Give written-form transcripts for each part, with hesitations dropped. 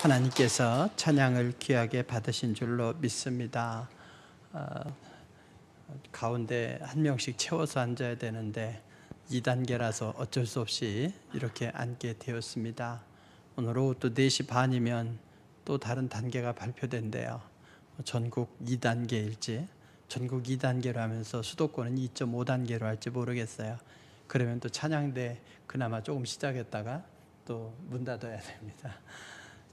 하나님께서 찬양을 귀하게 받으신 줄로 믿습니다. 가운데 한 명씩 채워서 앉아야 되는데 2단계라서 어쩔 수 없이 이렇게 앉게 되었습니다. 오늘 오후 또 4시 반이면 또 다른 단계가 발표된대요. 전국 2단계일지 전국 2단계로 하면서 수도권은 2.5단계로 할지 모르겠어요. 그러면 또 찬양대 그나마 조금 시작했다가 또 문 닫아야 됩니다.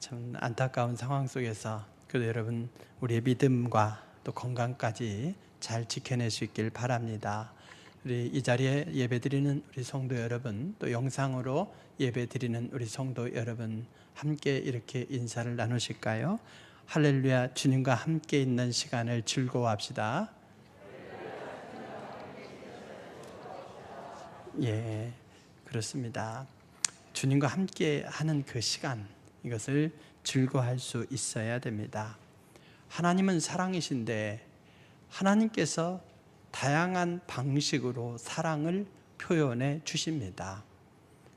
참 안타까운 상황 속에서 그래도 여러분 우리의 믿음과 또 건강까지 잘 지켜낼 수 있길 바랍니다. 우리 이 자리에 예배드리는 우리 성도 여러분, 또 영상으로 예배드리는 우리 성도 여러분, 함께 이렇게 인사를 나누실까요? 할렐루야, 주님과 함께 있는 시간을 즐거워합시다. 예, 그렇습니다. 주님과 함께 하는 그 시간, 이것을 즐거워할 수 있어야 됩니다. 하나님은 사랑이신데 하나님께서 다양한 방식으로 사랑을 표현해 주십니다.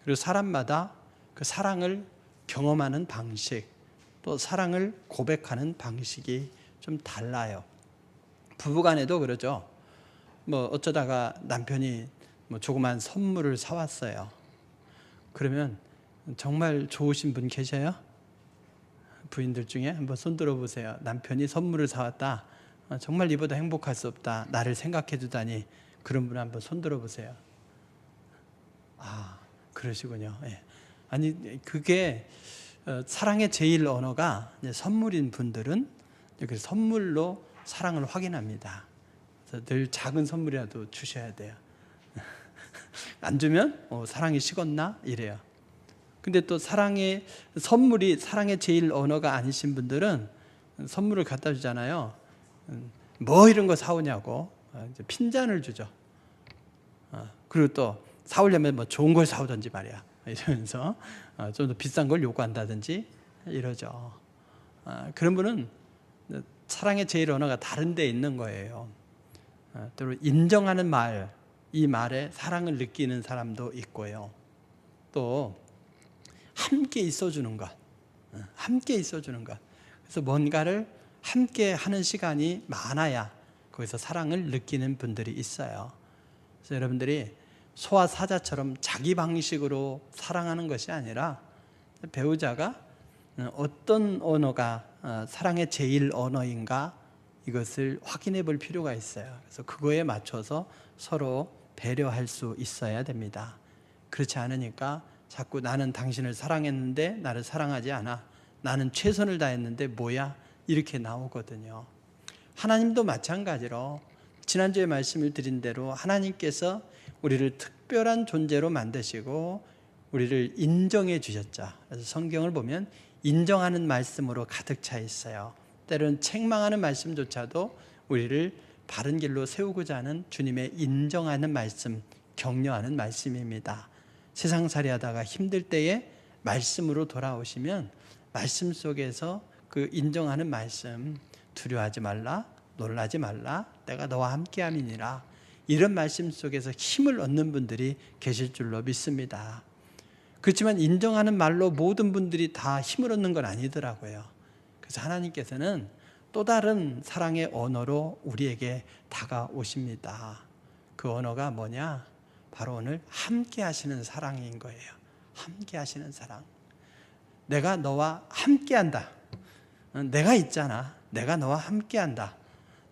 그리고 사람마다 그 사랑을 경험하는 방식, 또 사랑을 고백하는 방식이 좀 달라요. 부부간에도 그러죠. 어쩌다가 남편이 조그만 선물을 사왔어요. 그러면 정말 좋으신 분 계셔요? 부인들 중에 한번 손 들어보세요. 남편이 선물을 사왔다. 정말 이보다 행복할 수 없다. 나를 생각해 주다니. 그런 분 한번 손 들어보세요. 아, 그러시군요. 예. 아니, 그게 사랑의 제일 언어가 선물인 분들은 이렇게 선물로 사랑을 확인합니다. 그래서 늘 작은 선물이라도 주셔야 돼요. 안 주면 사랑이 식었나? 이래요. 근데 또 선물이 사랑의 제일 언어가 아니신 분들은 선물을 갖다 주잖아요. 이런 거 사오냐고 이제 핀잔을 주죠. 그리고 또 사오려면 좋은 걸 사오든지 말이야. 이러면서 좀 더 비싼 걸 요구한다든지 이러죠. 그런 분은 사랑의 제일 언어가 다른 데 있는 거예요. 또 인정하는 말, 이 말에 사랑을 느끼는 사람도 있고요. 또 함께 있어주는 것, 함께 있어주는 것. 그래서 뭔가를 함께 하는 시간이 많아야 거기서 사랑을 느끼는 분들이 있어요. 그래서 여러분들이 소와 사자처럼 자기 방식으로 사랑하는 것이 아니라 배우자가 어떤 언어가 사랑의 제일 언어인가 이것을 확인해 볼 필요가 있어요. 그래서 그거에 맞춰서 서로 배려할 수 있어야 됩니다. 그렇지 않으니까 자꾸 나는 당신을 사랑했는데 나를 사랑하지 않아. 나는 최선을 다했는데 뭐야? 이렇게 나오거든요. 하나님도 마찬가지로 지난주에 말씀을 드린 대로 하나님께서 우리를 특별한 존재로 만드시고 우리를 인정해 주셨죠. 그래서 성경을 보면 인정하는 말씀으로 가득 차 있어요. 때로는 책망하는 말씀조차도 우리를 바른 길로 세우고자 하는 주님의 인정하는 말씀, 격려하는 말씀입니다. 세상살이 하다가 힘들 때에 말씀으로 돌아오시면 말씀 속에서 그 인정하는 말씀, 두려워하지 말라, 놀라지 말라, 내가 너와 함께함이니라, 이런 말씀 속에서 힘을 얻는 분들이 계실 줄로 믿습니다. 그렇지만 인정하는 말로 모든 분들이 다 힘을 얻는 건 아니더라고요. 그래서 하나님께서는 또 다른 사랑의 언어로 우리에게 다가오십니다. 그 언어가 뭐냐? 바로 오늘 함께 하시는 사랑인 거예요. 함께 하시는 사랑. 내가 너와 함께 한다. 내가 있잖아. 내가 너와 함께 한다.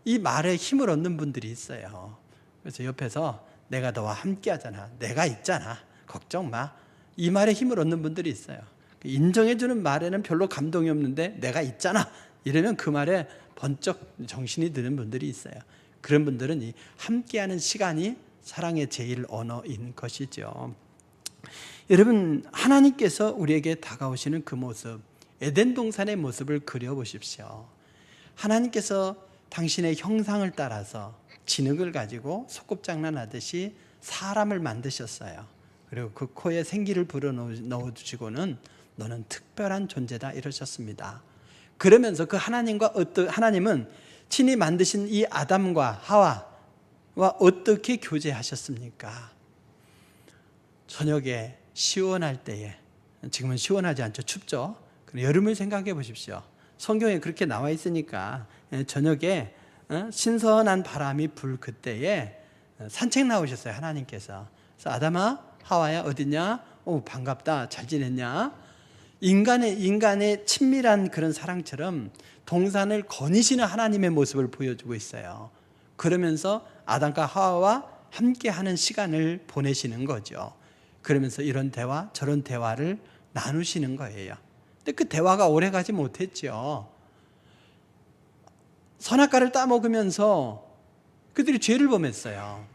이 말에 힘을 얻는 분들이 있어요. 그래서 옆에서 내가 너와 함께 하잖아. 내가 있잖아. 걱정 마. 이 말에 힘을 얻는 분들이 있어요. 인정해주는 말에는 별로 감동이 없는데 내가 있잖아. 이러면 그 말에 번쩍 정신이 드는 분들이 있어요. 그런 분들은 이 함께하는 시간이 사랑의 제일 언어인 것이죠. 여러분, 하나님께서 우리에게 다가오시는 그 모습, 에덴 동산의 모습을 그려보십시오. 하나님께서 당신의 형상을 따라서 진흙을 가지고 소꿉장난하듯이 사람을 만드셨어요. 그리고 그 코에 생기를 불어넣어주시고는 너는 특별한 존재다 이러셨습니다. 그러면서 그 하나님은 친히 만드신 이 아담과 하와와 어떻게 교제하셨습니까? 저녁에 시원할 때에, 지금은 시원하지 않죠. 춥죠. 여름을 생각해 보십시오. 성경에 그렇게 나와 있으니까 저녁에 신선한 바람이 불 그때에 산책 나오셨어요, 하나님께서. 그래서 아담아, 하와야 어디냐? 오, 반갑다. 잘 지냈냐? 인간의 친밀한 그런 사랑처럼 동산을 거니시는 하나님의 모습을 보여주고 있어요. 그러면서 아담과 하와와 함께하는 시간을 보내시는 거죠. 그러면서 이런 대화 저런 대화를 나누시는 거예요. 근데 그 대화가 오래가지 못했죠. 선악과를 따먹으면서 그들이 죄를 범했어요.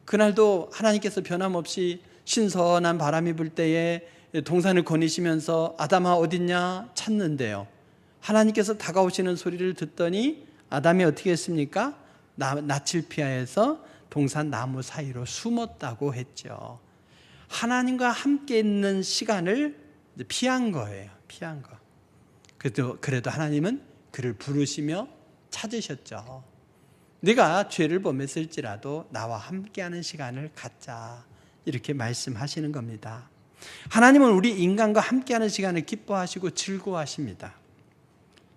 그날도 하나님께서 변함없이 신선한 바람이 불 때에 동산을 거니시면서 아담아 어딨냐 찾는데요. 하나님께서 다가오시는 소리를 듣더니 아담이 어떻게 했습니까? 낯을 피하여서 동산 나무 사이로 숨었다고 했죠. 하나님과 함께 있는 시간을 피한 거예요. 피한 거. 그래도 하나님은 그를 부르시며 찾으셨죠. 네가 죄를 범했을지라도 나와 함께하는 시간을 갖자, 이렇게 말씀하시는 겁니다. 하나님은 우리 인간과 함께하는 시간을 기뻐하시고 즐거워하십니다.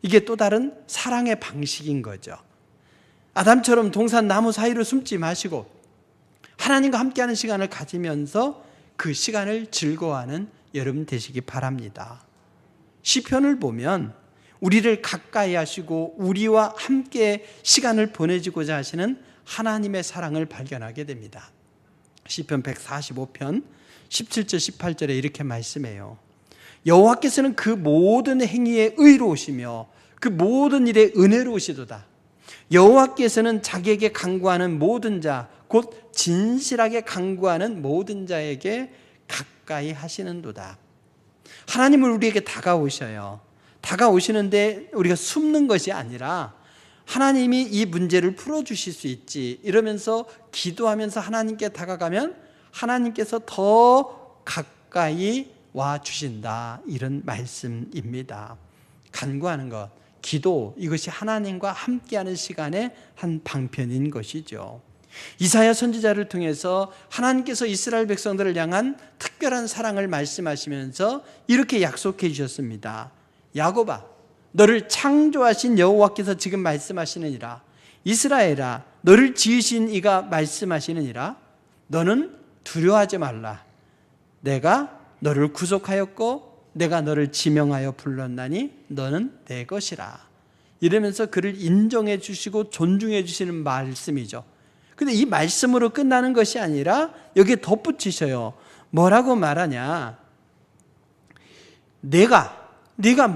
이게 또 다른 사랑의 방식인 거죠. 아담처럼 동산 나무 사이로 숨지 마시고 하나님과 함께하는 시간을 가지면서 그 시간을 즐거워하는 여러분 되시기 바랍니다. 시편을 보면 우리를 가까이 하시고 우리와 함께 시간을 보내주고자 하시는 하나님의 사랑을 발견하게 됩니다. 시편 145편 17절 18절에 이렇게 말씀해요. 여호와께서는 그 모든 행위에 의로우시며 그 모든 일에 은혜로우시도다. 여호와께서는 자기에게 간구하는 모든 자, 곧 진실하게 간구하는 모든 자에게 가까이 하시는도다. 하나님은 우리에게 다가오셔요. 다가오시는데 우리가 숨는 것이 아니라 하나님이 이 문제를 풀어주실 수 있지 이러면서 기도하면서 하나님께 다가가면 하나님께서 더 가까이 와 주신다, 이런 말씀입니다. 간구하는 것, 기도, 이것이 하나님과 함께하는 시간의 한 방편인 것이죠. 이사야 선지자를 통해서 하나님께서 이스라엘 백성들을 향한 특별한 사랑을 말씀하시면서 이렇게 약속해 주셨습니다. 야곱아, 너를 창조하신 여호와께서 지금 말씀하시느니라. 이스라엘아, 너를 지으신 이가 말씀하시느니라. 너는 두려워하지 말라. 내가 너를 구속하였고 내가 너를 지명하여 불렀나니 너는 내 것이라. 이러면서 그를 인정해 주시고 존중해 주시는 말씀이죠. 근데 이 말씀으로 끝나는 것이 아니라 여기에 덧붙이셔요. 뭐라고 말하냐? 네가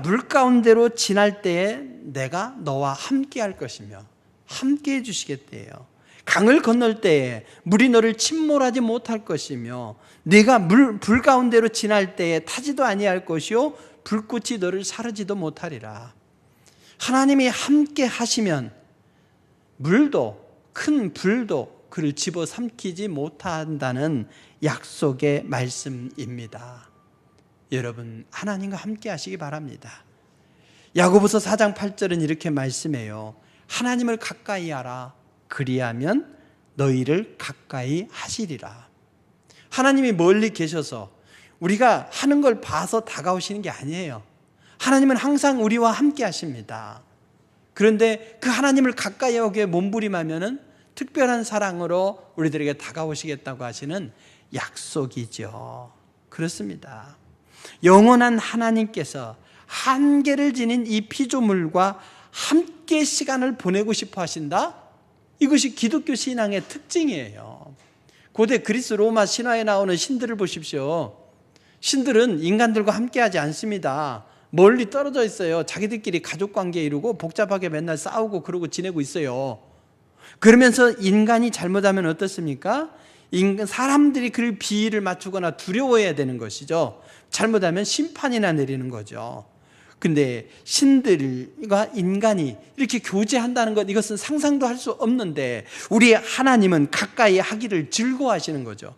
물 가운데로 지날 때에 내가 너와 함께 할 것이며 함께 해 주시겠대요. 강을 건널 때에 물이 너를 침몰하지 못할 것이며 네가 불 가운데로 지날 때에 타지도 아니할 것이요 불꽃이 너를 사르지도 못하리라. 하나님이 함께 하시면 물도 큰 불도 그를 집어삼키지 못한다는 약속의 말씀입니다. 여러분, 하나님과 함께 하시기 바랍니다. 야고보서 4장 8절은 이렇게 말씀해요. 하나님을 가까이 하라. 그리하면 너희를 가까이 하시리라. 하나님이 멀리 계셔서 우리가 하는 걸 봐서 다가오시는 게 아니에요. 하나님은 항상 우리와 함께 하십니다. 그런데 그 하나님을 가까이 하기에 몸부림하면은 특별한 사랑으로 우리들에게 다가오시겠다고 하시는 약속이죠. 그렇습니다. 영원한 하나님께서 한계를 지닌 이 피조물과 함께 시간을 보내고 싶어 하신다? 이것이 기독교 신앙의 특징이에요. 고대 그리스 로마 신화에 나오는 신들을 보십시오. 신들은 인간들과 함께하지 않습니다. 멀리 떨어져 있어요. 자기들끼리 가족관계 이루고 복잡하게 맨날 싸우고 그러고 지내고 있어요. 그러면서 인간이 잘못하면 어떻습니까? 사람들이 그를 비위를 맞추거나 두려워해야 되는 것이죠. 잘못하면 심판이나 내리는 거죠. 근데 신들과 인간이 이렇게 교제한다는 것, 이것은 상상도 할 수 없는데 우리 하나님은 가까이 하기를 즐거워하시는 거죠.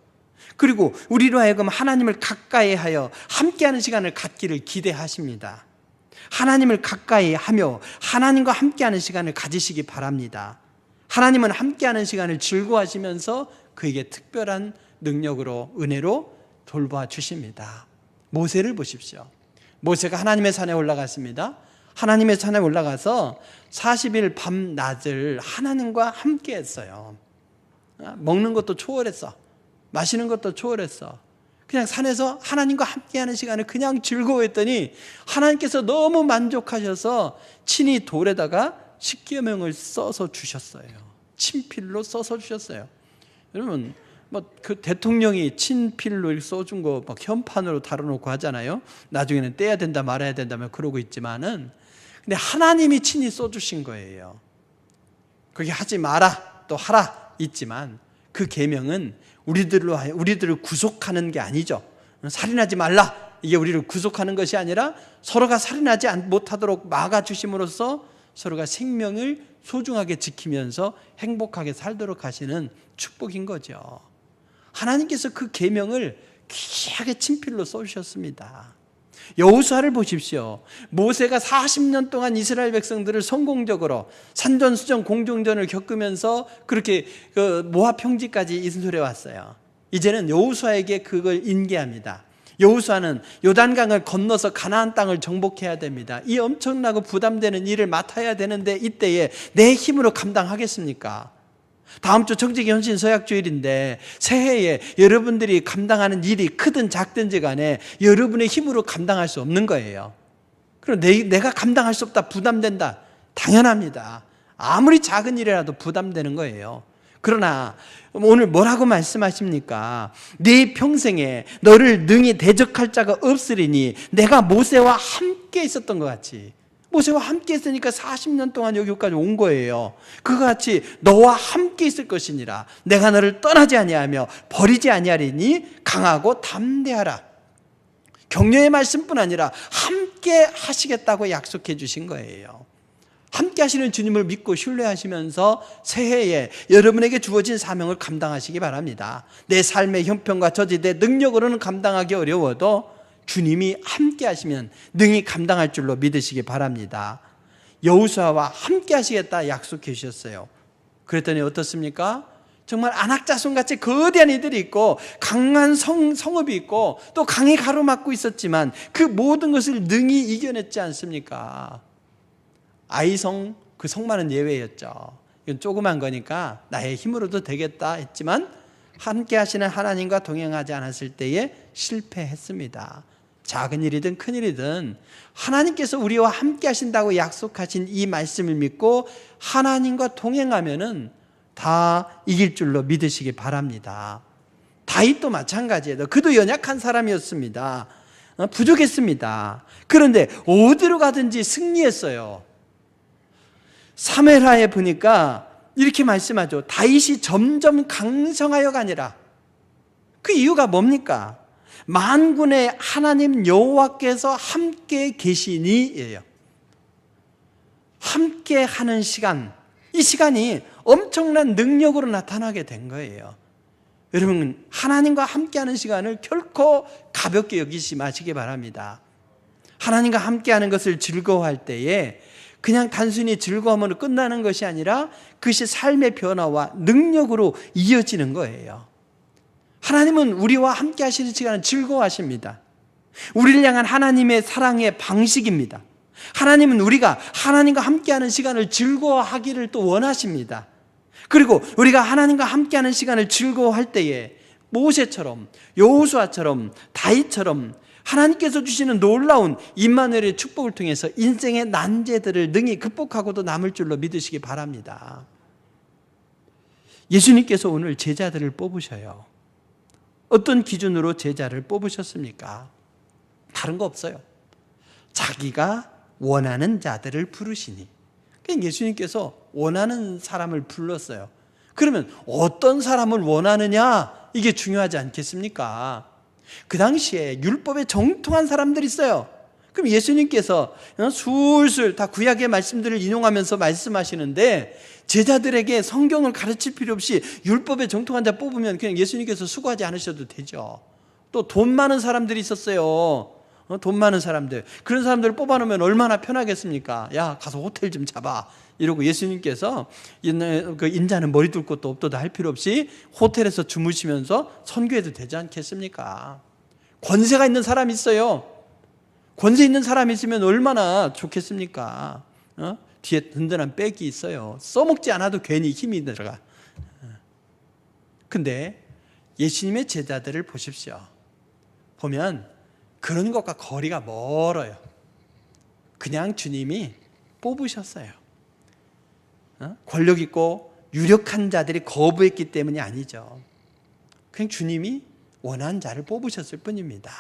그리고 우리로 하여금 하나님을 가까이 하여 함께하는 시간을 갖기를 기대하십니다. 하나님을 가까이 하며 하나님과 함께하는 시간을 가지시기 바랍니다. 하나님은 함께하는 시간을 즐거워하시면서 그에게 특별한 능력으로, 은혜로 돌봐 주십니다. 모세를 보십시오. 모세가 하나님의 산에 올라갔습니다. 하나님의 산에 올라가서 40일 밤낮을 하나님과 함께 했어요. 먹는 것도 초월했어. 마시는 것도 초월했어. 그냥 산에서 하나님과 함께하는 시간을 그냥 즐거워했더니 하나님께서 너무 만족하셔서 친히 돌에다가 십계명을 써서 주셨어요. 친필로 써서 주셨어요. 여러분, 그 대통령이 친필로 써준 거 막 현판으로 달아놓고 하잖아요. 나중에는 떼야 된다 말아야 된다며 그러고 있지만은, 근데 하나님이 친히 써주신 거예요. 그게 하지 마라 또 하라 있지만 그 계명은 우리들을 구속하는 게 아니죠. 살인하지 말라, 이게 우리를 구속하는 것이 아니라 서로가 살인하지 못하도록 막아주심으로써 서로가 생명을 소중하게 지키면서 행복하게 살도록 하시는 축복인 거죠. 하나님께서 그 계명을 귀하게 친필로 써주셨습니다. 여호수아를 보십시오. 모세가 40년 동안 이스라엘 백성들을 성공적으로 산전수전 공중전을 겪으면서 그렇게 모압 평지까지 인솔해 왔어요. 이제는 여호수아에게 그걸 인계합니다. 여호수아는 요단강을 건너서 가나안 땅을 정복해야 됩니다. 이 엄청나고 부담되는 일을 맡아야 되는데 이때에 내 힘으로 감당하겠습니까? 다음 주 정직의 헌신 서약주일인데 새해에 여러분들이 감당하는 일이 크든 작든지 간에 여러분의 힘으로 감당할 수 없는 거예요. 그럼 내가 감당할 수 없다, 부담된다, 당연합니다. 아무리 작은 일이라도 부담되는 거예요. 그러나 오늘 뭐라고 말씀하십니까? 네 평생에 너를 능히 대적할 자가 없으리니 내가 모세와 함께 있었던 것 같이, 모세와 함께 있으니까 40년 동안 여기까지 온 거예요. 그와 같이 너와 함께 있을 것이니라. 내가 너를 떠나지 아니하며 버리지 아니하리니 강하고 담대하라. 격려의 말씀뿐 아니라 함께 하시겠다고 약속해 주신 거예요. 함께 하시는 주님을 믿고 신뢰하시면서 새해에 여러분에게 주어진 사명을 감당하시기 바랍니다. 내 삶의 형편과 처지, 내 능력으로는 감당하기 어려워도 주님이 함께 하시면 능히 감당할 줄로 믿으시기 바랍니다. 여호수아와 함께 하시겠다 약속해 주셨어요. 그랬더니 어떻습니까? 정말 안악자손같이 거대한 이들이 있고 강한 성읍이 있고 또 강이 가로막고 있었지만 그 모든 것을 능히 이겨냈지 않습니까? 아이성, 그 성만은 예외였죠. 이건 조그만 거니까 나의 힘으로도 되겠다 했지만 함께 하시는 하나님과 동행하지 않았을 때에 실패했습니다. 작은 일이든 큰 일이든 하나님께서 우리와 함께 하신다고 약속하신 이 말씀을 믿고 하나님과 동행하면은 다 이길 줄로 믿으시기 바랍니다. 다윗도 마찬가지예요. 그도 연약한 사람이었습니다. 부족했습니다. 그런데 어디로 가든지 승리했어요. 사무엘하에 보니까 이렇게 말씀하죠. 다윗이 점점 강성하여 가니라. 그 이유가 뭡니까? 만군의 하나님 여호와께서 함께 계시니예요. 함께 하는 시간, 이 시간이 엄청난 능력으로 나타나게 된 거예요. 여러분, 하나님과 함께하는 시간을 결코 가볍게 여기지 마시기 바랍니다. 하나님과 함께하는 것을 즐거워할 때에 그냥 단순히 즐거움으로 끝나는 것이 아니라 그것이 삶의 변화와 능력으로 이어지는 거예요. 하나님은 우리와 함께 하시는 시간을 즐거워하십니다. 우리를 향한 하나님의 사랑의 방식입니다. 하나님은 우리가 하나님과 함께하는 시간을 즐거워하기를 또 원하십니다. 그리고 우리가 하나님과 함께하는 시간을 즐거워할 때에 모세처럼, 여호수아처럼, 다윗처럼 하나님께서 주시는 놀라운 임마누엘의 축복을 통해서 인생의 난제들을 능히 극복하고도 남을 줄로 믿으시기 바랍니다. 예수님께서 오늘 제자들을 뽑으셔요. 어떤 기준으로 제자를 뽑으셨습니까? 다른 거 없어요. 자기가 원하는 자들을 부르시니. 그러니까 예수님께서 원하는 사람을 불렀어요. 그러면 어떤 사람을 원하느냐? 이게 중요하지 않겠습니까? 그 당시에 율법에 정통한 사람들이 있어요. 그럼 예수님께서 술술 다 구약의 말씀들을 인용하면서 말씀하시는데 제자들에게 성경을 가르칠 필요 없이 율법에 정통한 자 뽑으면 그냥 예수님께서 수고하지 않으셔도 되죠. 또 돈 많은 사람들이 있었어요. 돈 많은 사람들. 그런 사람들을 뽑아놓으면 얼마나 편하겠습니까? 야, 가서 호텔 좀 잡아. 이러고 예수님께서 그 인자는 머리 둘 곳도 없도다 할 필요 없이 호텔에서 주무시면서 선교해도 되지 않겠습니까? 권세가 있는 사람이 있어요. 권세 있는 사람이 있으면 얼마나 좋겠습니까? 뒤에 든든한 백이 있어요. 써먹지 않아도 괜히 힘이 들어가. 근데 예수님의 제자들을 보십시오. 보면 그런 것과 거리가 멀어요. 그냥 주님이 뽑으셨어요. 권력 있고 유력한 자들이 거부했기 때문이 아니죠. 그냥 주님이 원한 자를 뽑으셨을 뿐입니다.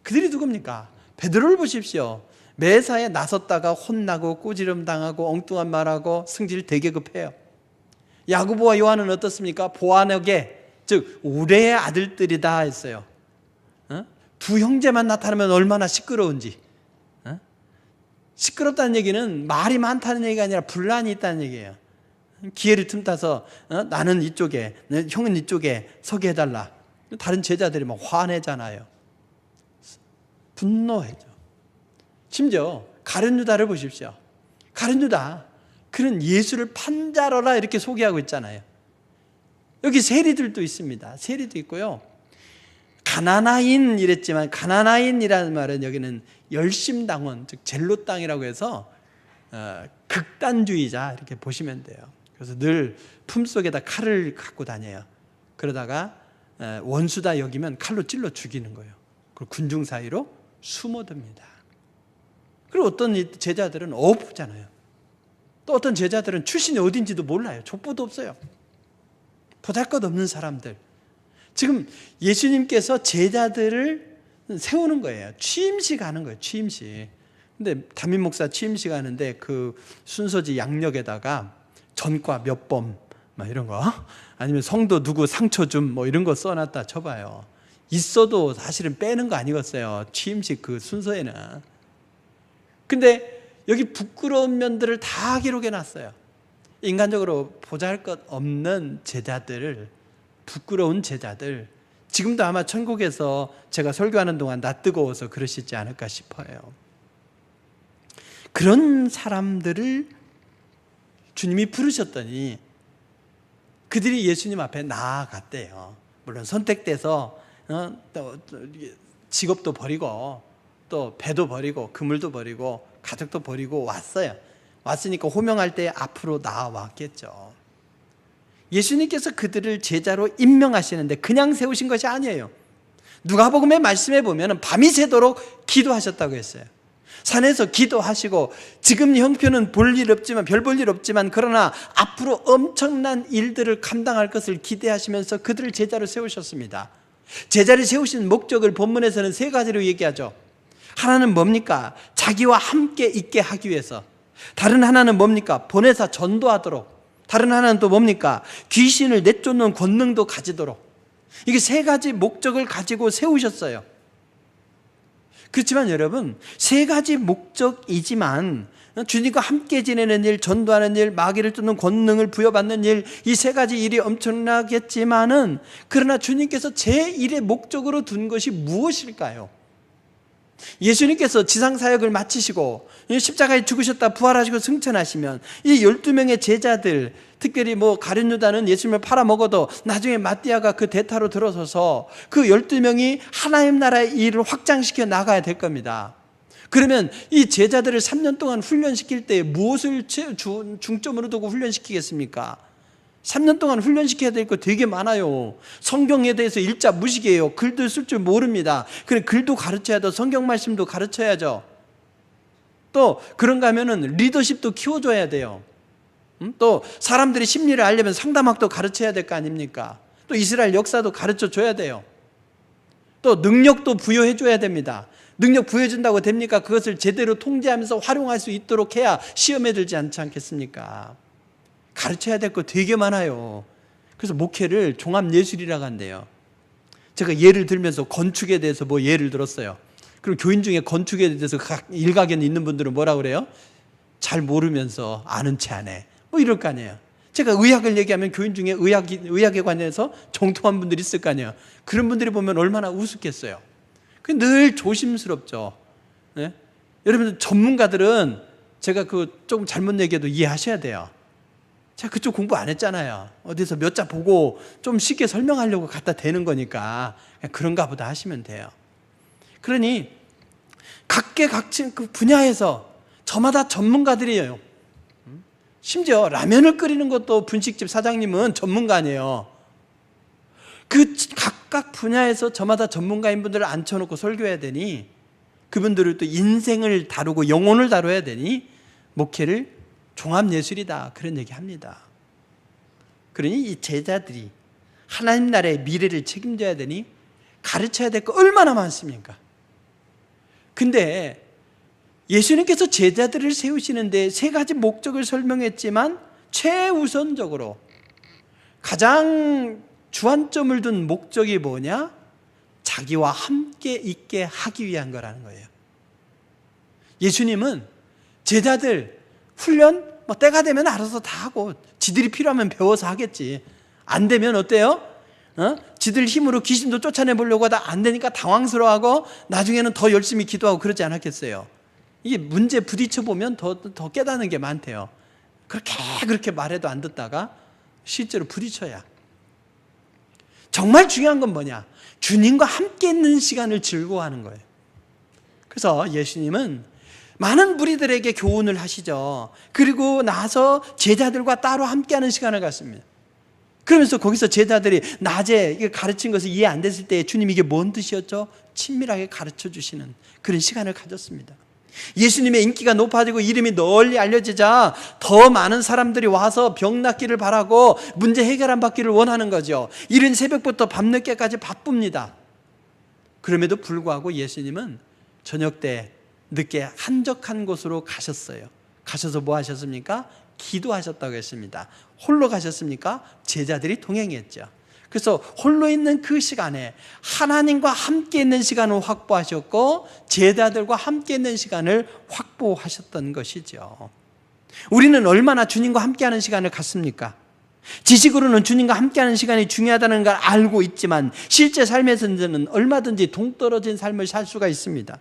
그들이 누굽니까? 베드로를 보십시오. 매사에 나섰다가 혼나고 꾸지름 당하고 엉뚱한 말하고 승질 되게 급해요. 야고보와 요한은 어떻습니까? 보아너게, 즉 우레의 아들들이다 했어요. 두 형제만 나타나면 얼마나 시끄러운지. 시끄럽다는 얘기는 말이 많다는 얘기가 아니라 분란이 있다는 얘기예요. 기회를 틈타서 나는 이쪽에, 형은 이쪽에 서게 해달라. 다른 제자들이 막 화내잖아요. 분노해죠. 심지어 가룟 유다를 보십시오. 가룟 유다, 그는 예수를 판자로라 이렇게 소개하고 있잖아요. 여기 세리들도 있습니다. 세리도 있고요. 가나나인 이랬지만, 가나나인이라는 말은 여기는 열심당원, 즉 젤로 땅이라고 해서 극단주의자 이렇게 보시면 돼요. 그래서 늘 품속에다 칼을 갖고 다녀요. 그러다가 원수다 여기면 칼로 찔러 죽이는 거예요. 그리고 군중 사이로 숨어듭니다. 그리고 어떤 제자들은 어부잖아요. 또 어떤 제자들은 출신이 어딘지도 몰라요. 족보도 없어요. 보잘것없는 사람들. 지금 예수님께서 제자들을 세우는 거예요. 취임식 하는 거예요. 취임식. 근데 담임 목사 취임식 하는데 그 순서지 양력에다가 전과 몇 범 막 이런 거, 아니면 성도 누구 상처 좀 뭐 이런 거 써놨다 쳐봐요. 있어도 사실은 빼는 거 아니겠어요. 취임식 그 순서에는. 근데 여기 부끄러운 면들을 다 기록해놨어요. 인간적으로 보잘것없는 제자들을, 부끄러운 제자들, 지금도 아마 천국에서 제가 설교하는 동안 나 뜨거워서 그러시지 않을까 싶어요. 그런 사람들을 주님이 부르셨더니 그들이 예수님 앞에 나아갔대요. 물론 선택돼서 또 직업도 버리고 또 배도 버리고 그물도 버리고 가족도 버리고 왔어요. 왔으니까 호명할 때 앞으로 나아왔겠죠. 예수님께서 그들을 제자로 임명하시는데 그냥 세우신 것이 아니에요. 누가복음의 말씀에 보면 밤이 새도록 기도하셨다고 했어요. 산에서 기도하시고, 지금 형편은 볼 일 없지만, 별 볼 일 없지만, 그러나 앞으로 엄청난 일들을 감당할 것을 기대하시면서 그들을 제자로 세우셨습니다. 제자를 세우신 목적을 본문에서는 세 가지로 얘기하죠. 하나는 뭡니까? 자기와 함께 있게 하기 위해서. 다른 하나는 뭡니까? 보내사 전도하도록. 다른 하나는 또 뭡니까? 귀신을 내쫓는 권능도 가지도록. 이게 세 가지 목적을 가지고 세우셨어요. 그렇지만 여러분, 세 가지 목적이지만 주님과 함께 지내는 일, 전도하는 일, 마귀를 쫓는 권능을 부여받는 일, 이 세 가지 일이 엄청나겠지만은, 그러나 주님께서 제1의 목적으로 둔 것이 무엇일까요? 예수님께서 지상사역을 마치시고 십자가에 죽으셨다 부활하시고 승천하시면 이 12명의 제자들, 특별히 가룟 유다는 예수님을 팔아먹어도 나중에 마띠아가 그 대타로 들어서서 그 12명이 하나님 나라의 일을 확장시켜 나가야 될 겁니다. 그러면 이 제자들을 3년 동안 훈련시킬 때 무엇을 중점으로 두고 훈련시키겠습니까? 3년 동안 훈련시켜야 될 거 되게 많아요. 성경에 대해서 일자 무식이에요. 글도 쓸 줄 모릅니다. 그래, 글도 가르쳐야 돼. 성경 말씀도 가르쳐야죠. 또 그런가 하면은 리더십도 키워줘야 돼요. 또 사람들이 심리를 알려면 상담학도 가르쳐야 될 거 아닙니까? 또 이스라엘 역사도 가르쳐줘야 돼요. 또 능력도 부여해줘야 됩니다. 능력 부여해준다고 됩니까? 그것을 제대로 통제하면서 활용할 수 있도록 해야 시험에 들지 않지 않겠습니까? 가르쳐야 될 거 되게 많아요. 그래서 목회를 종합예술이라고 한대요. 제가 예를 들면서 건축에 대해서 예를 들었어요. 그리고 교인 중에 건축에 대해서 일가견 있는 분들은 뭐라 그래요? 잘 모르면서 아는 체 안 해. 이럴 거 아니에요. 제가 의학을 얘기하면 교인 중에 의학에 관해서 정통한 분들이 있을 거 아니에요. 그런 분들이 보면 얼마나 우습겠어요. 늘 조심스럽죠. 네? 여러분, 전문가들은 제가 조금 잘못 얘기해도 이해하셔야 돼요. 제가 그쪽 공부 안 했잖아요. 어디서 몇 자 보고 좀 쉽게 설명하려고 갖다 대는 거니까 그냥 그런가 보다 하시면 돼요. 그러니 각계각층 그 분야에서 저마다 전문가들이에요. 심지어 라면을 끓이는 것도 분식집 사장님은 전문가 아니에요. 그 각각 분야에서 저마다 전문가인 분들을 앉혀놓고 설교해야 되니, 그분들을 또 인생을 다루고 영혼을 다뤄야 되니 목회를 종합예술이다, 그런 얘기합니다. 그러니 이 제자들이 하나님 나라의 미래를 책임져야 되니 가르쳐야 될 거 얼마나 많습니까? 근데 예수님께서 제자들을 세우시는데 세 가지 목적을 설명했지만 최우선적으로 가장 주안점을 둔 목적이 뭐냐? 자기와 함께 있게 하기 위한 거라는 거예요. 예수님은 제자들 훈련 뭐 때가 되면 알아서 다 하고 지들이 필요하면 배워서 하겠지. 안 되면 어때요? 지들 힘으로 귀신도 쫓아내보려고 하다 안 되니까 당황스러워하고 나중에는 더 열심히 기도하고 그러지 않았겠어요? 이게 문제 부딪혀 보면 더 깨닫는 게 많대요. 그렇게 말해도 안 듣다가 실제로 부딪혀야. 정말 중요한 건 뭐냐? 주님과 함께 있는 시간을 즐거워하는 거예요. 그래서 예수님은 많은 무리들에게 교훈을 하시죠. 그리고 나서 제자들과 따로 함께하는 시간을 갖습니다. 그러면서 거기서 제자들이 낮에 가르친 것을 이해 안 됐을 때 주님 이게 뭔 뜻이었죠? 친밀하게 가르쳐 주시는 그런 시간을 가졌습니다. 예수님의 인기가 높아지고 이름이 널리 알려지자 더 많은 사람들이 와서 병 낫기를 바라고 문제 해결 안 받기를 원하는 거죠. 이른 새벽부터 밤늦게까지 바쁩니다. 그럼에도 불구하고 예수님은 저녁 때 늦게 한적한 곳으로 가셨어요. 가셔서 뭐 하셨습니까? 기도하셨다고 했습니다. 홀로 가셨습니까? 제자들이 동행했죠. 그래서 홀로 있는 그 시간에 하나님과 함께 있는 시간을 확보하셨고 제자들과 함께 있는 시간을 확보하셨던 것이죠. 우리는 얼마나 주님과 함께하는 시간을 갖습니까? 지식으로는 주님과 함께하는 시간이 중요하다는 걸 알고 있지만 실제 삶에서는 얼마든지 동떨어진 삶을 살 수가 있습니다.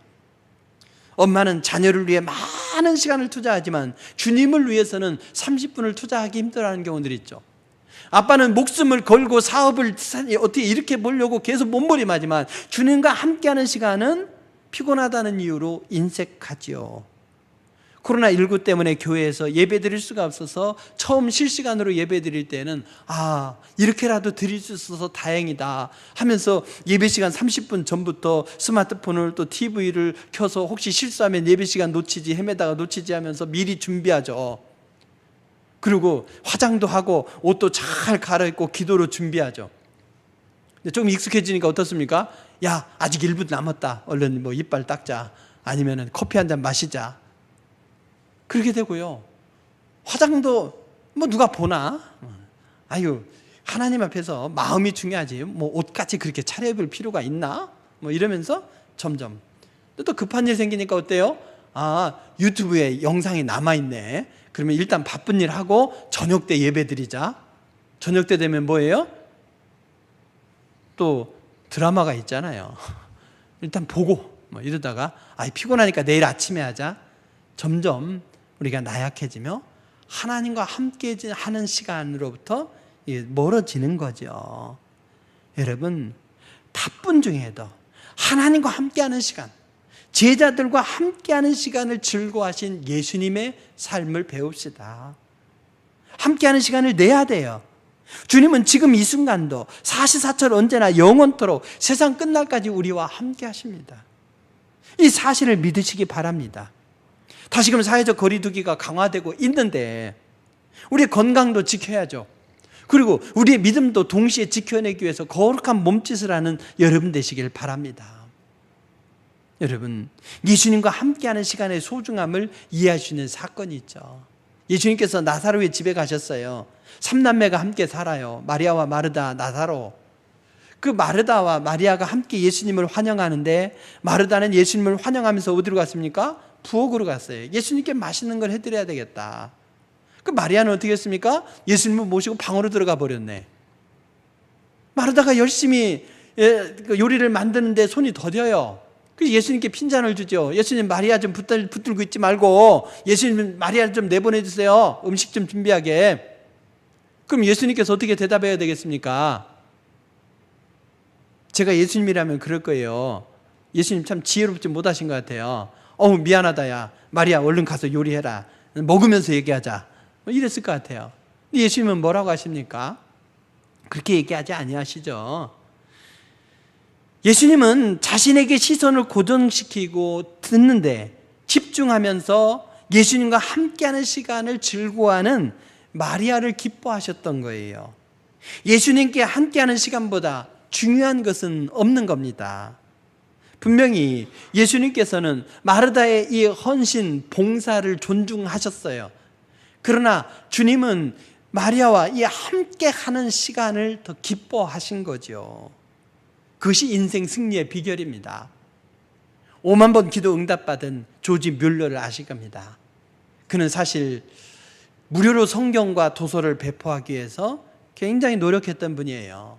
엄마는 자녀를 위해 많은 시간을 투자하지만 주님을 위해서는 30분을 투자하기 힘들어하는 경우들이 있죠. 아빠는 목숨을 걸고 사업을 어떻게 이렇게 보려고 계속 몸부림하지만 주님과 함께하는 시간은 피곤하다는 이유로 인색하지요. 코로나19 때문에 교회에서 예배 드릴 수가 없어서 처음 실시간으로 예배 드릴 때는 이렇게라도 드릴 수 있어서 다행이다 하면서 예배 시간 30분 전부터 스마트폰을 또 TV를 켜서 혹시 실수하면 예배 시간 놓치지 헤매다가 놓치지 하면서 미리 준비하죠. 그리고 화장도 하고 옷도 잘 갈아입고 기도로 준비하죠. 근데 좀 익숙해지니까 어떻습니까? 야, 아직 1분 남았다. 얼른 뭐 이빨 닦자. 아니면은 커피 한 잔 마시자. 그렇게 되고요. 화장도 뭐 누가 보나? 아유, 하나님 앞에서 마음이 중요하지. 뭐 옷같이 그렇게 차려입을 필요가 있나? 뭐 이러면서 점점. 또 급한 일 생기니까 어때요? 유튜브에 영상이 남아있네. 그러면 일단 바쁜 일 하고 저녁 때 예배 드리자. 저녁 때 되면 뭐예요? 또 드라마가 있잖아요. 일단 보고 뭐 이러다가 피곤하니까 내일 아침에 하자. 점점 우리가 나약해지며 하나님과 함께 하는 시간으로부터 멀어지는 거죠. 여러분, 바쁜 중에도 하나님과 함께하는 시간, 제자들과 함께하는 시간을 즐거워하신 예수님의 삶을 배웁시다. 함께하는 시간을 내야 돼요. 주님은 지금 이 순간도 사시사철 언제나 영원토록 세상 끝날까지 우리와 함께 하십니다. 이 사실을 믿으시기 바랍니다. 다시금 사회적 거리두기가 강화되고 있는데 우리의 건강도 지켜야죠. 그리고 우리의 믿음도 동시에 지켜내기 위해서 거룩한 몸짓을 하는 여러분 되시길 바랍니다. 여러분, 예수님과 함께하는 시간의 소중함을 이해할 수 있는 사건이 있죠. 예수님께서 나사로의 집에 가셨어요. 3남매가 함께 살아요. 마리아와 마르다, 나사로. 그 마르다와 마리아가 함께 예수님을 환영하는데 마르다는 예수님을 환영하면서 어디로 갔습니까? 부엌으로 갔어요. 예수님께 맛있는 걸 해드려야 되겠다. 그 마리아는 어떻게 했습니까? 예수님을 모시고 방으로 들어가 버렸네. 마르다가 열심히 요리를 만드는데 손이 더뎌요. 그래서 예수님께 핀잔을 주죠. 예수님, 마리아 좀 붙들고 있지 말고 예수님 마리아를 좀 내보내 주세요. 음식 좀 준비하게. 그럼 예수님께서 어떻게 대답해야 되겠습니까? 제가 예수님이라면 그럴 거예요. 예수님 참 지혜롭지 못하신 것 같아요. 미안하다 야 마리아 얼른 가서 요리해라 먹으면서 얘기하자 이랬을 것 같아요. 예수님은 뭐라고 하십니까? 그렇게 얘기하지 아니하시죠. 예수님은 자신에게 시선을 고정시키고 듣는데 집중하면서 예수님과 함께하는 시간을 즐거워하는 마리아를 기뻐하셨던 거예요. 예수님께 함께하는 시간보다 중요한 것은 없는 겁니다. 분명히 예수님께서는 마르다의 이 헌신, 봉사를 존중하셨어요. 그러나 주님은 마리아와 이 함께하는 시간을 더 기뻐하신 거죠. 그것이 인생 승리의 비결입니다. 5만 번 기도 응답받은 조지 뮬러를 아실 겁니다. 그는 사실 무료로 성경과 도서를 배포하기 위해서 굉장히 노력했던 분이에요.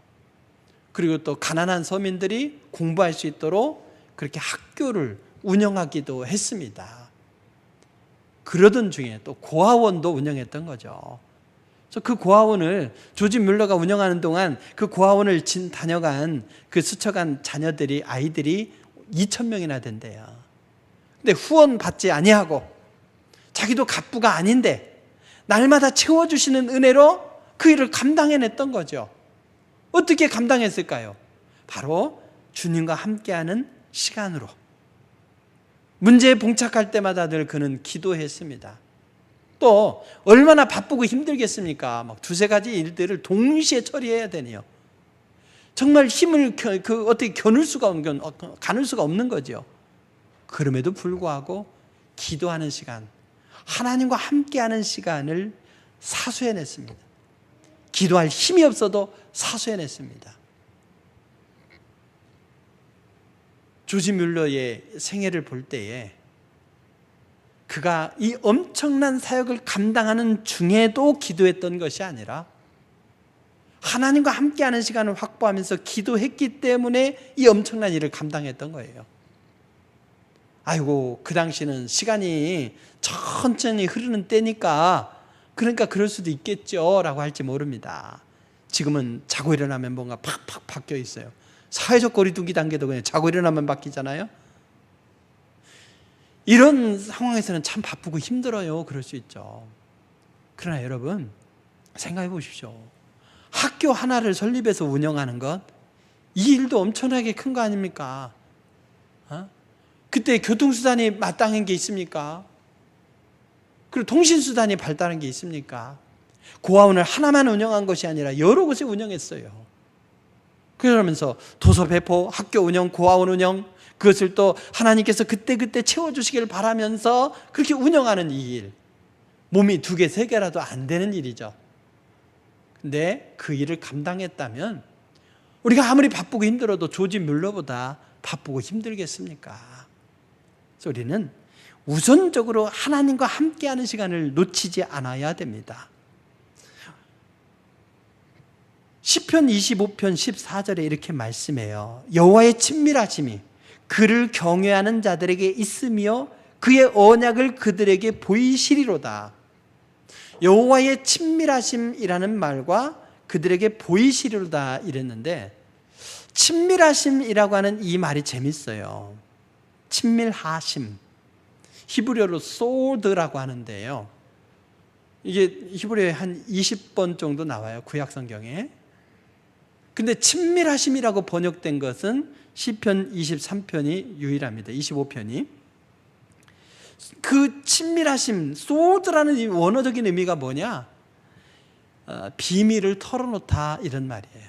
그리고 또 가난한 서민들이 공부할 수 있도록 그렇게 학교를 운영하기도 했습니다. 그러던 중에 또 고아원도 운영했던 거죠. 그래서 그 고아원을 조지 뮬러가 운영하는 동안 그 고아원을 다녀간 그 스쳐간 자녀들이 아이들이 2,000명이나 된대요. 근데 후원 받지 아니하고 자기도 갑부가 아닌데 날마다 채워주시는 은혜로 그 일을 감당해냈던 거죠. 어떻게 감당했을까요? 바로 주님과 함께하는 시간으로. 문제에 봉착할 때마다 늘 그는 기도했습니다. 또 얼마나 바쁘고 힘들겠습니까? 막 두세 가지 일들을 동시에 처리해야 되네요. 정말 힘을 어떻게 가눌 수가 없는 거죠. 그럼에도 불구하고 기도하는 시간, 하나님과 함께하는 시간을 사수해냈습니다. 기도할 힘이 없어도 사수해냈습니다. 조지 뮬러의 생애를 볼 때에 그가 이 엄청난 사역을 감당하는 중에도 기도했던 것이 아니라 하나님과 함께하는 시간을 확보하면서 기도했기 때문에 이 엄청난 일을 감당했던 거예요. 아이고, 그 당시는 시간이 천천히 흐르는 때니까 그러니까 그럴 수도 있겠죠 라고 할지 모릅니다. 지금은 자고 일어나면 뭔가 팍팍 바뀌어 있어요. 사회적 거리두기 단계도 그냥 자고 일어나면 바뀌잖아요. 이런 상황에서는 참 바쁘고 힘들어요. 그럴 수 있죠. 그러나 여러분 생각해 보십시오. 학교 하나를 설립해서 운영하는 것, 이 일도 엄청나게 큰 거 아닙니까? 그때 교통수단이 마땅한 게 있습니까? 그리고 통신수단이 발달한 게 있습니까? 고아원을 하나만 운영한 것이 아니라 여러 곳에 운영했어요. 그러면서 도서 배포, 학교 운영, 고아원 운영, 그것을 또 하나님께서 그때그때 채워주시길 바라면서 그렇게 운영하는 이 일, 몸이 2개, 3개라도 안 되는 일이죠. 근데 그 일을 감당했다면 우리가 아무리 바쁘고 힘들어도 조지 뮬러보다 바쁘고 힘들겠습니까? 그래서 우리는 우선적으로 하나님과 함께하는 시간을 놓치지 않아야 됩니다. 시편 25편 14절에 이렇게 말씀해요. 여호와의 친밀하심이 그를 경외하는 자들에게 있으며 그의 언약을 그들에게 보이시리로다. 여호와의 친밀하심이라는 말과 그들에게 보이시리로다 이랬는데, 친밀하심이라고 하는 이 말이 재밌어요. 친밀하심, 히브리어로 소드라고 하는데요, 이게 히브리어에 한 20번 정도 나와요, 구약 성경에. 근데 친밀하심이라고 번역된 것은 시편 23편이 유일합니다. 25편이. 그 친밀하심, 소드라는 이 원어적인 의미가 뭐냐? 비밀을 털어놓다 이런 말이에요.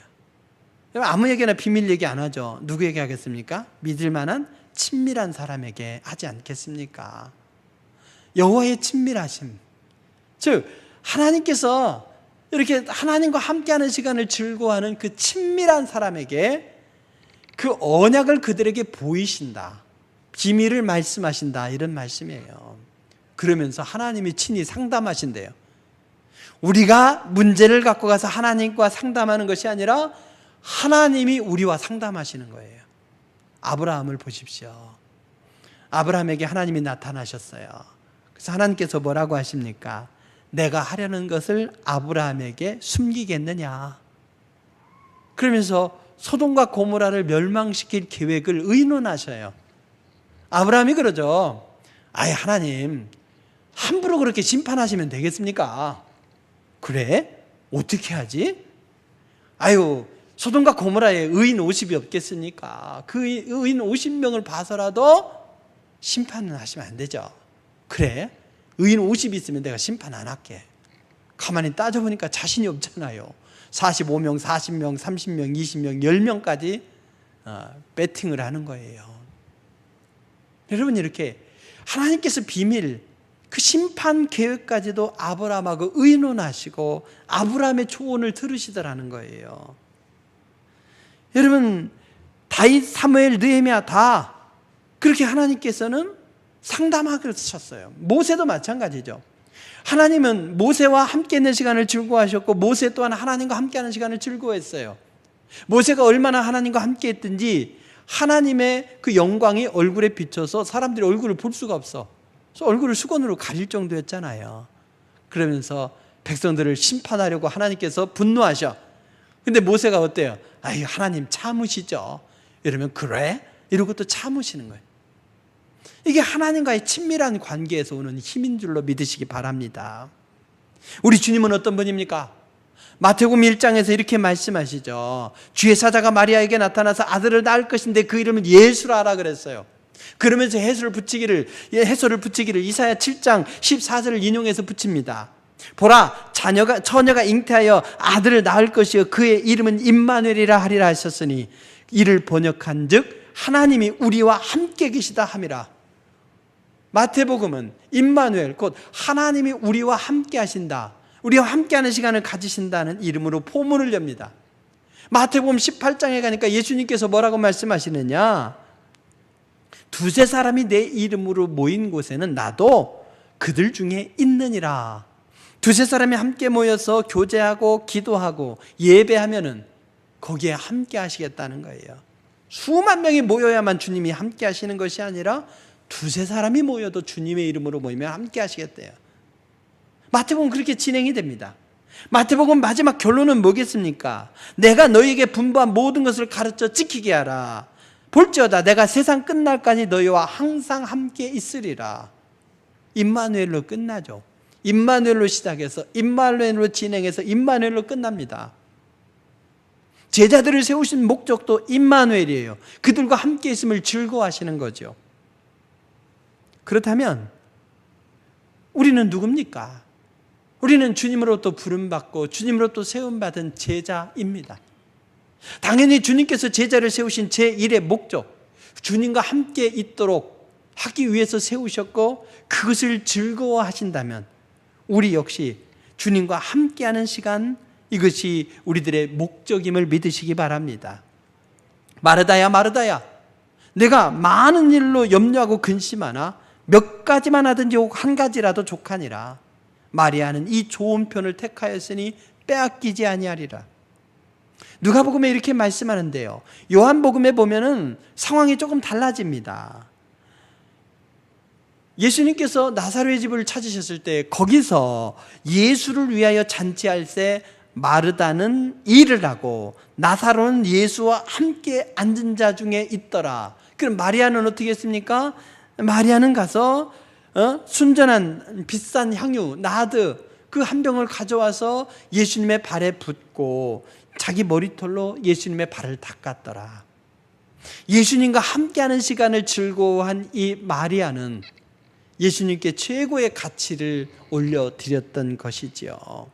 아무에게나 비밀 얘기 안 하죠. 누구에게 하겠습니까? 믿을 만한 친밀한 사람에게 하지 않겠습니까? 여호와의 친밀하심, 즉 하나님께서 이렇게 하나님과 함께하는 시간을 즐거워하는 그 친밀한 사람에게 그 언약을 그들에게 보이신다, 비밀을 말씀하신다, 이런 말씀이에요. 그러면서 하나님이 친히 상담하신대요. 우리가 문제를 갖고 가서 하나님과 상담하는 것이 아니라 하나님이 우리와 상담하시는 거예요. 아브라함을 보십시오. 아브라함에게 하나님이 나타나셨어요. 그래서 하나님께서 뭐라고 하십니까? 내가 하려는 것을 아브라함에게 숨기겠느냐? 그러면서 소돔과 고모라를 멸망시킬 계획을 의논하셔요. 아브라함이 그러죠. 아이, 하나님 함부로 그렇게 심판하시면 되겠습니까? 그래? 어떻게 하지? 아유, 소돔과 고모라에 의인 50이 없겠습니까? 그 의인 50명을 봐서라도 심판은 하시면 안 되죠. 그래? 의인 50이 있으면 내가 심판 안 할게. 가만히 따져보니까 자신이 없잖아요. 45명, 40명, 30명, 20명, 10명까지 배팅을 하는 거예요. 여러분, 이렇게 하나님께서 비밀, 그 심판 계획까지도 아브라함하고 의논하시고 아브라함의 조언을 들으시더라는 거예요. 여러분, 다윗, 사무엘, 느헤미야 다 그렇게 하나님께서는 상담하셨어요. 모세도 마찬가지죠. 하나님은 모세와 함께 있는 시간을 즐거워하셨고 모세 또한 하나님과 함께하는 시간을 즐거워했어요. 모세가 얼마나 하나님과 함께했든지 하나님의 그 영광이 얼굴에 비쳐서 사람들이 얼굴을 볼 수가 없어. 그래서 얼굴을 수건으로 가릴 정도였잖아요. 그러면서 백성들을 심판하려고 하나님께서 분노하셔. 근데 모세가 어때요? 아이, 하나님 참으시죠. 이러면 그래? 이러고 또 참으시는 거예요. 이게 하나님과의 친밀한 관계에서 오는 힘인 줄로 믿으시기 바랍니다. 우리 주님은 어떤 분입니까? 마태복음 1장에서 이렇게 말씀하시죠. 주의 사자가 마리아에게 나타나서 아들을 낳을 것인데 그 이름은 예수라 하라 그랬어요. 그러면서 해설을 붙이기를 이사야 7장 14절을 인용해서 붙입니다. 보라, 처녀가 잉태하여 아들을 낳을 것이요 그의 이름은 임마누엘이라 하리라 하셨으니 이를 번역한즉 하나님이 우리와 함께 계시다 함이라. 마태복음은 임마누엘, 곧 하나님이 우리와 함께 하신다, 우리와 함께하는 시간을 가지신다는 이름으로 포문을 엽니다. 마태복음 18장에 가니까 예수님께서 뭐라고 말씀하시느냐? 두세 사람이 내 이름으로 모인 곳에는 나도 그들 중에 있느니라. 두세 사람이 함께 모여서 교제하고 기도하고 예배하면은 거기에 함께 하시겠다는 거예요. 수만 명이 모여야만 주님이 함께 하시는 것이 아니라 두세 사람이 모여도 주님의 이름으로 모이면 함께 하시겠대요. 마태복음 그렇게 진행이 됩니다. 마태복음 마지막 결론은 뭐겠습니까? 내가 너희에게 분부한 모든 것을 가르쳐 지키게 하라. 볼지어다 내가 세상 끝날까지 너희와 항상 함께 있으리라. 임마누엘로 끝나죠. 임마누엘로 시작해서 임마누엘로 진행해서 임마누엘로 끝납니다. 제자들을 세우신 목적도 임마누엘이에요. 그들과 함께 있음을 즐거워하시는 거죠. 그렇다면 우리는 누굽니까? 우리는 주님으로부터 부름받고 주님으로부터 세움받은 제자입니다. 당연히 주님께서 제자를 세우신 제1의 목적, 주님과 함께 있도록 하기 위해서 세우셨고 그것을 즐거워하신다면 우리 역시 주님과 함께하는 시간, 이것이 우리들의 목적임을 믿으시기 바랍니다. 마르다야 마르다야, 내가 많은 일로 염려하고 근심하나 몇 가지만 하든지 혹 한 가지라도 족하니라. 마리아는 이 좋은 편을 택하였으니 빼앗기지 아니하리라. 누가복음에 이렇게 말씀하는데요, 요한복음에 보면은 상황이 조금 달라집니다. 예수님께서 나사로의 집을 찾으셨을 때 거기서 예수를 위하여 잔치할 때 마르다는 일을 하고 나사로는 예수와 함께 앉은 자 중에 있더라. 그럼 마리아는 어떻게 했습니까? 마리아는 가서 순전한 비싼 향유 나드 그 한 병을 가져와서 예수님의 발에 붓고 자기 머리털로 예수님의 발을 닦았더라. 예수님과 함께하는 시간을 즐거워한 이 마리아는 예수님께 최고의 가치를 올려드렸던 것이지요.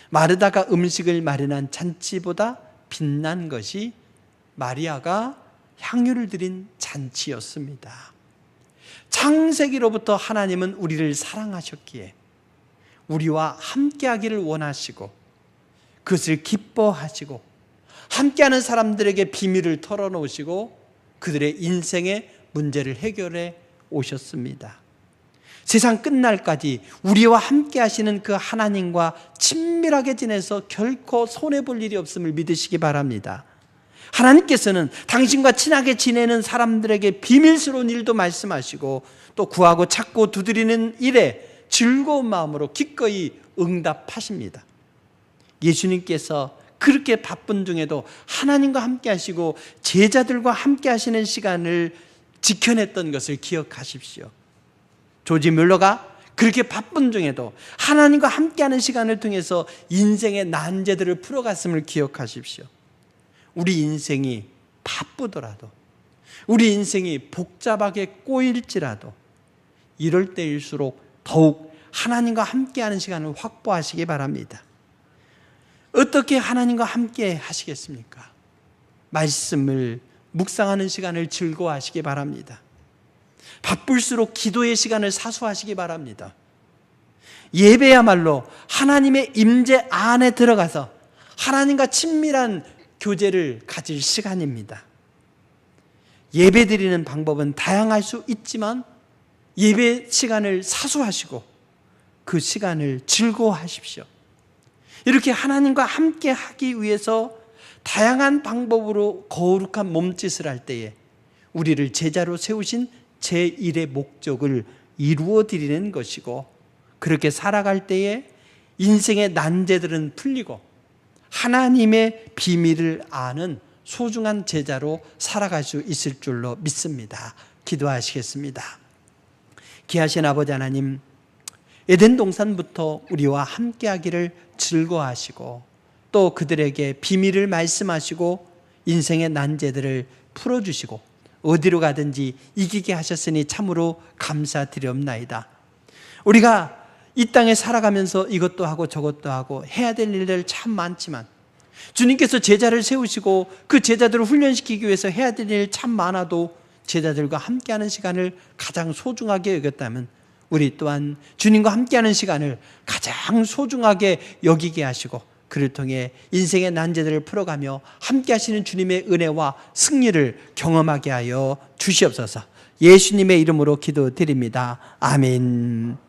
마르다가 음식을 마련한 잔치보다 빛난 것이 마리아가 향유를 드린 잔치였습니다. 창세기로부터 하나님은 우리를 사랑하셨기에 우리와 함께하기를 원하시고 그것을 기뻐하시고 함께하는 사람들에게 비밀을 털어놓으시고 그들의 인생의 문제를 해결해 오셨습니다. 세상 끝날까지 우리와 함께 하시는 그 하나님과 친밀하게 지내서 결코 손해볼 일이 없음을 믿으시기 바랍니다. 하나님께서는 당신과 친하게 지내는 사람들에게 비밀스러운 일도 말씀하시고 또 구하고 찾고 두드리는 일에 즐거운 마음으로 기꺼이 응답하십니다. 예수님께서 그렇게 바쁜 중에도 하나님과 함께 하시고 제자들과 함께 하시는 시간을 지켜냈던 것을 기억하십시오. 조지 뮬러가 그렇게 바쁜 중에도 하나님과 함께하는 시간을 통해서 인생의 난제들을 풀어갔음을 기억하십시오. 우리 인생이 바쁘더라도, 우리 인생이 복잡하게 꼬일지라도 이럴 때일수록 더욱 하나님과 함께하는 시간을 확보하시기 바랍니다. 어떻게 하나님과 함께 하시겠습니까? 말씀을 묵상하는 시간을 즐거워하시기 바랍니다. 바쁠수록 기도의 시간을 사수하시기 바랍니다. 예배야말로 하나님의 임재 안에 들어가서 하나님과 친밀한 교제를 가질 시간입니다. 예배 드리는 방법은 다양할 수 있지만 예배 시간을 사수하시고 그 시간을 즐거워하십시오. 이렇게 하나님과 함께 하기 위해서 다양한 방법으로 거룩한 몸짓을 할 때에 우리를 제자로 세우신 제1의 목적을 이루어 드리는 것이고, 그렇게 살아갈 때에 인생의 난제들은 풀리고 하나님의 비밀을 아는 소중한 제자로 살아갈 수 있을 줄로 믿습니다. 기도하시겠습니다. 귀하신 아버지 하나님, 에덴 동산부터 우리와 함께하기를 즐거워하시고 또 그들에게 비밀을 말씀하시고 인생의 난제들을 풀어주시고 어디로 가든지 이기게 하셨으니 참으로 감사드리옵나이다. 우리가 이 땅에 살아가면서 이것도 하고 저것도 하고 해야 될 일들 참 많지만 주님께서 제자를 세우시고 그 제자들을 훈련시키기 위해서 해야 될 일 참 많아도 제자들과 함께하는 시간을 가장 소중하게 여겼다면 우리 또한 주님과 함께하는 시간을 가장 소중하게 여기게 하시고 그를 통해 인생의 난제들을 풀어가며 함께하시는 주님의 은혜와 승리를 경험하게 하여 주시옵소서. 예수님의 이름으로 기도드립니다. 아멘.